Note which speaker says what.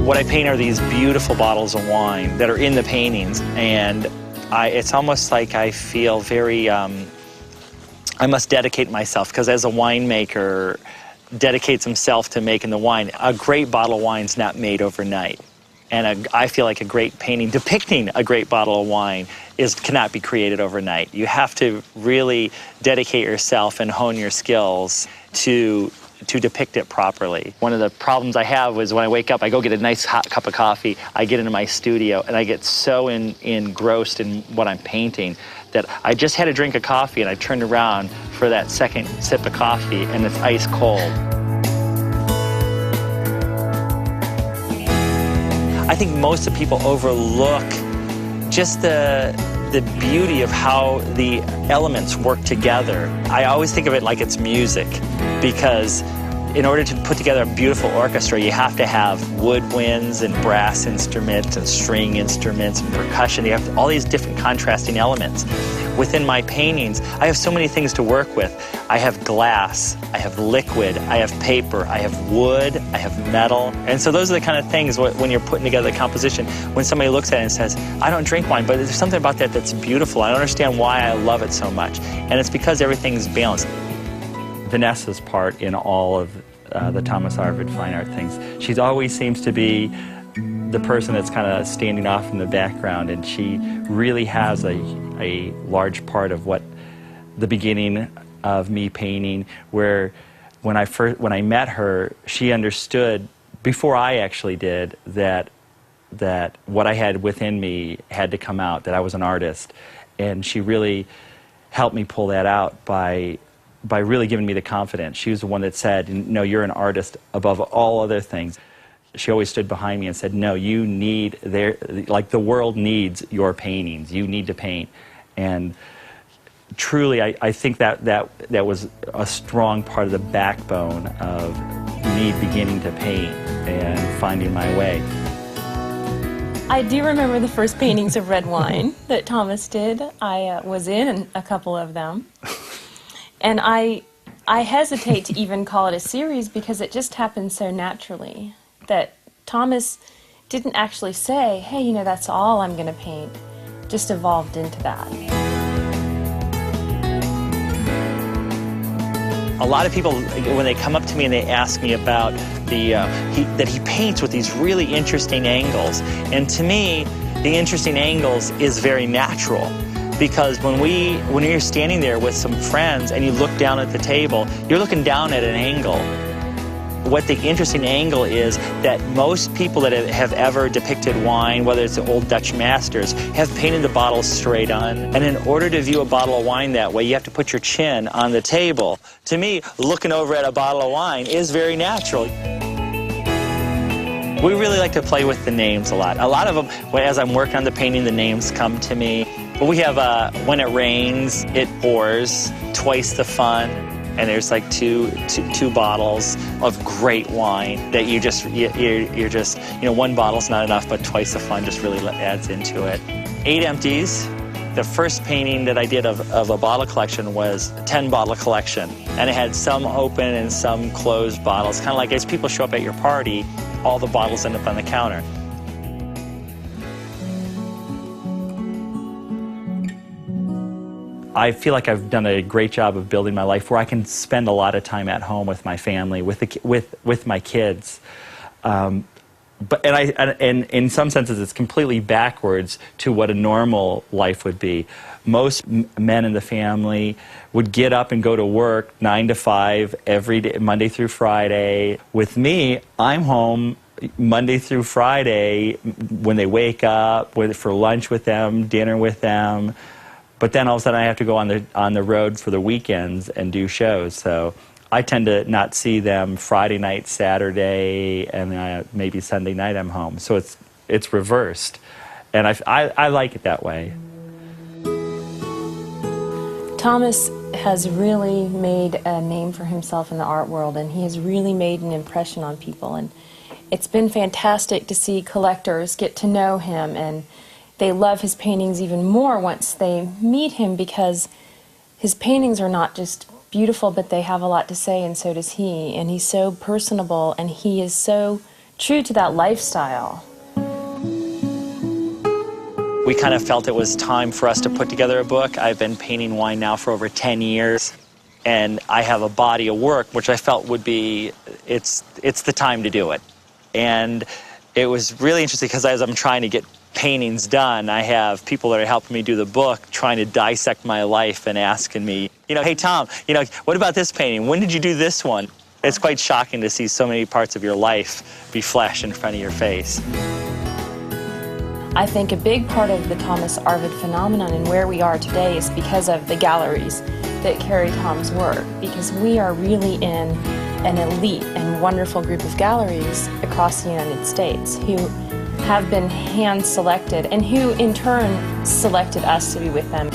Speaker 1: What I paint are these beautiful bottles of wine that are in the paintings, and it's almost like I feel very, I must dedicate myself, because as a winemaker dedicates himself to making the wine, a great bottle of wine's not made overnight. And I feel like a great painting depicting a great bottle of wine cannot be created overnight. You have to really dedicate yourself and hone your skills to depict it properly. One of the problems I have is when I wake up, I go get a nice hot cup of coffee, I get into my studio, and I get so engrossed in what I'm painting that I just had a drink of coffee and I turned around for that second sip of coffee and it's ice cold. I think most of people overlook just the beauty of how the elements work together. I always think of it like it's music, because in order to put together a beautiful orchestra, you have to have woodwinds and brass instruments and string instruments and percussion. You have all these different contrasting elements. Within my paintings, I have so many things to work with. I have glass, I have liquid, I have paper, I have wood, I have metal. And so those are the kind of things when you're putting together a composition, when somebody looks at it and says, I don't drink wine, but there's something about that that's beautiful. I don't understand why I love it so much. And it's because everything's balanced. Vanessa's part in all of the Thomas Arvid fine art things, she always seems to be the person that's kind of standing off in the background, and she really has a large part of what the beginning of me painting, where when I met her, she understood before I actually did that what I had within me had to come out, that I was an artist, and she really helped me pull that out by really giving me the confidence. She was the one that said, no, you're an artist above all other things. She always stood behind me and said, no, you need, like the world needs your paintings. You need to paint. And truly, I think that was a strong part of the backbone of me beginning to paint and finding my way.
Speaker 2: I do remember the first paintings of red wine that Thomas did. I was in a couple of them. And I hesitate to even call it a series because it just happened so naturally that Thomas didn't actually say, hey, you know, that's all I'm going to paint. Just evolved into that.
Speaker 1: A lot of people, when they come up to me and they ask me about that he paints with these really interesting angles. And to me, the interesting angles is very natural. Because when you're standing there with some friends and you look down at the table, you're looking down at an angle. What the interesting angle is that most people that have ever depicted wine, whether it's the old Dutch masters, have painted the bottles straight on. And in order to view a bottle of wine that way, you have to put your chin on the table. To me, looking over at a bottle of wine is very natural. We really like to play with the names a lot. A lot of them, as I'm working on the painting, the names come to me. But we have when it rains, it pours, twice the fun, and there's like two bottles of great wine that you're just, you know, one bottle's not enough, but twice the fun just really adds into it. 8 empties. The first painting that I did of a bottle collection was a 10-bottle collection, and it had some open and some closed bottles, kind of like as people show up at your party, all the bottles end up on the counter. I feel like I've done a great job of building my life where I can spend a lot of time at home with my family, with my kids. And in some senses, it's completely backwards to what a normal life would be. Most men in the family would get up and go to work 9 to 5 every day, Monday through Friday. With me, I'm home Monday through Friday when they wake up, for lunch with them, dinner with them. But then all of a sudden I have to go on the road for the weekends and do shows. So I tend to not see them Friday night, Saturday, and maybe Sunday night I'm home. So it's reversed. And I like it that way.
Speaker 2: Thomas has really made a name for himself in the art world, and he has really made an impression on people. And it's been fantastic to see collectors get to know him, and they love his paintings even more once they meet him, because his paintings are not just beautiful, but they have a lot to say, and so does he. And he's so personable, and he is so true to that lifestyle.
Speaker 1: We kind of felt it was time for us to put together a book. I've been painting wine now for over 10 years, and I have a body of work which I felt would be, it's the time to do it. And it was really interesting because as I'm trying to get paintings done, I have people that are helping me do the book trying to dissect my life and asking me, hey Tom, what about this painting? When did you do this one? It's quite shocking to see so many parts of your life be flashed in front of your face.
Speaker 2: I think a big part of the Thomas Arvid phenomenon and where we are today is because of the galleries that carry Tom's work, because we are really in an elite and wonderful group of galleries across the United States who have been hand-selected and who in turn selected us to be with them.